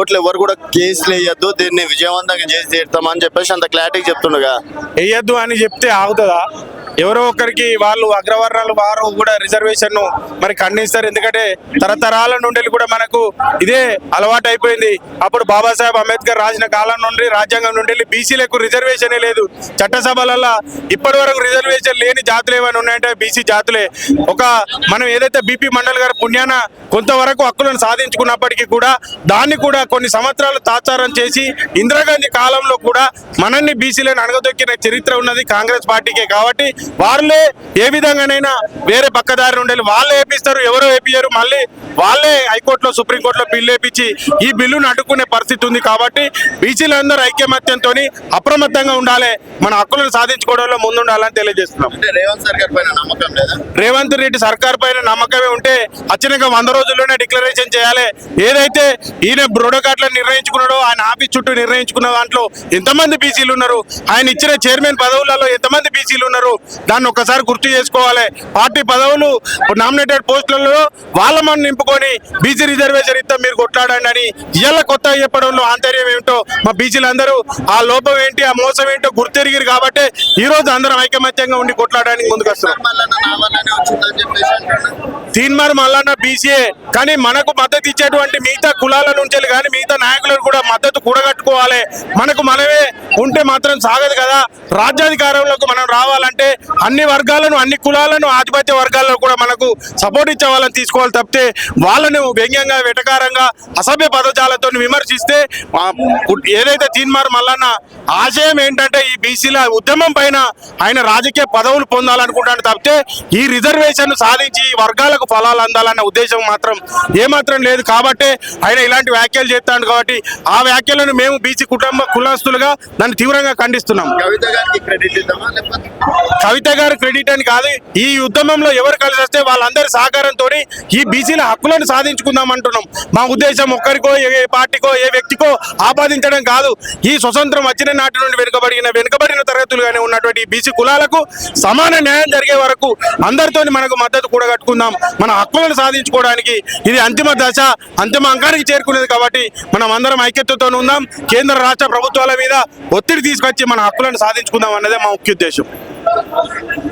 కోర్టులు ఎవరు కూడా కేసులు వేయద్దు, దీన్ని విజయవంతంగా చేసి తీరుతామని చెప్పేసి అంత క్లారిటీగా చెప్తుండగా వేయద్దు అని చెప్తే ఆగుతుందా? ఎవరో ఒకరికి వాళ్ళు అగ్రవర్ణాలు వారు కూడా రిజర్వేషన్ మరి ఖండిస్తారు. ఎందుకంటే తరతరాల నుండి కూడా మనకు ఇదే అలవాటు అయిపోయింది. అప్పుడు బాబాసాహెబ్ అంబేద్కర్ రాసిన కాలం నుండి రాజ్యాంగం నుండి బీసీలకు రిజర్వేషనే లేదు. చట్టసభలలో ఇప్పటి వరకు రిజర్వేషన్ లేని జాతులు ఏమైనా ఉన్నాయంటే బీసీ జాతులే. మనం ఏదైతే బీపీ మండల్ గారి పుణ్యాన కొంతవరకు హక్కులను సాధించుకున్నప్పటికీ కూడా దాన్ని కూడా కొన్ని సంవత్సరాలు తాత్సారం చేసి ఇందిరాగాంధీ కాలంలో కూడా మనల్ని బీసీలను అణగదొక్కిన చరిత్ర ఉన్నది కాంగ్రెస్ పార్టీకే. కాబట్టి వాళ్ళే ఏ విధంగానైనా వేరే పక్కదారి నుండి వాళ్ళే వేపిస్తారు, ఎవరో వేపించారు, మళ్ళీ వాళ్ళే హైకోర్టులో సుప్రీంకోర్టులో బిల్లు వేపించి ఈ బిల్లును అడ్డుకునే పరిస్థితి ఉంది. కాబట్టి బీసీలందరూ ఐక్యమత్యంతో అప్రమత్తంగా ఉండాలి, మన హక్కులను సాధించుకోవడంలో ముందుండాలని తెలియజేస్తున్నాం. రేవంత్ రెడ్డి సర్కార్ పైన నమ్మకమే ఉంటే అచ్చినాక 100 రోజుల్లోనే డిక్లరేషన్ చేయాలి. ఏదైతే ఈయన బ్రోడోకాట్లను నిర్ణయించుకున్నాడో ఆయన ఆఫీస్ చుట్టూ నిర్ణయించుకున్న దాంట్లో ఎంతమంది బీసీలు ఉన్నారు, ఆయన ఇచ్చిన చైర్మన్ పదవులలో ఎంతమంది బీసీలు ఉన్నారు, దాన్ని ఒక్కసారి గుర్తు చేసుకోవాలి. పార్టీ పదవులు నామినేటెడ్ పోస్టులలో వాళ్ళ మనం నింపుకొని బీసీ రిజర్వేషన్ ఇస్తాం మీరు కొట్లాడండి అని ఇవాళ కొత్త చెప్పడంలో ఆంతర్యం ఏమిటో మా బీసీలందరూ ఆ లోపం ఏంటి ఆ మోసం ఏంటో గుర్తెరిగిరు. కాబట్టి ఈ రోజు అందరం ఐకమత్యంగా ఉండి కొట్లాడడానికి ముందుకు వస్తున్నాం. తీన్మార్ మల్లన్న బీసీఏ, కానీ మనకు మద్దతు ఇచ్చేటువంటి మిగతా కులాల నుంచి కానీ మిగతా నాయకులను కూడా మద్దతు కూడగట్టుకోవాలి. మనకు మనమే ఉంటే మాత్రం సాగదు కదా. రాజ్యాధికారంలోకి మనం రావాలంటే అన్ని వర్గాలను అన్ని కులాలను ఆధిపత్య వర్గాలను కూడా మనకు సపోర్ట్ ఇచ్చే వాళ్ళని తీసుకోవాలి తప్పితే వాళ్ళను వ్యంగ్యంగా వెటకారంగా అసభ్య పదజాలతో విమర్శిస్తే ఏదైతే తీన్మార్ మల్లన్న ఆశయం ఏంటంటే ఈ బీసీల ఉద్యమం పైన ఆయన రాజకీయ పదవులు పొందాలనుకుంటాడు తప్పితే ఈ రిజర్వేషన్ సాధించి ఈ వర్గాలకు ఫలాలు అందాలన్న ఉద్దేశం మాత్రం ఏమాత్రం లేదు. కాబట్టి ఆయన ఇలాంటి వ్యాఖ్యలు చేస్తాడు. కాబట్టి ఆ వ్యాఖ్యలను మేము బీసీ కులస్తులుగా దాన్ని తీవ్రంగా ఖండిస్తున్నాం. కవిత గారు క్రెడిట్ అని కాదు, ఈ ఉద్యమంలో ఎవరు కలిసి వస్తే వాళ్ళందరి సహకారంతో ఈ బీసీల హక్కులను సాధించుకుందాం అంటున్నాం. మా ఉద్దేశం ఒక్కరికో ఏ పార్టీకో ఏ వ్యక్తికో ఆపాదించడం కాదు. ఈ స్వతంత్రం వచ్చిన నాటి నుండి వెనుకబడిన తరగతులుగానే ఉన్నటువంటి బీసీ కులాలకు సమాన న్యాయం జరిగే వరకు అందరితో మనకు మద్దతు కూడగట్టుకుందాం. మన హక్కులను సాధించుకోవడానికి ఇది అంతిమ దశ, అంతిమ అంకానికి చేరుకునేది. కాబట్టి మనం అందరం ఐక్యతతో ఉందాం. కేంద్ర రాష్ట్ర ప్రభుత్వాల మీద ఒత్తిడి తీసుకొచ్చి మన హక్కులను సాధించుకుందాం అన్నదే మా ముఖ్య ఉద్దేశం.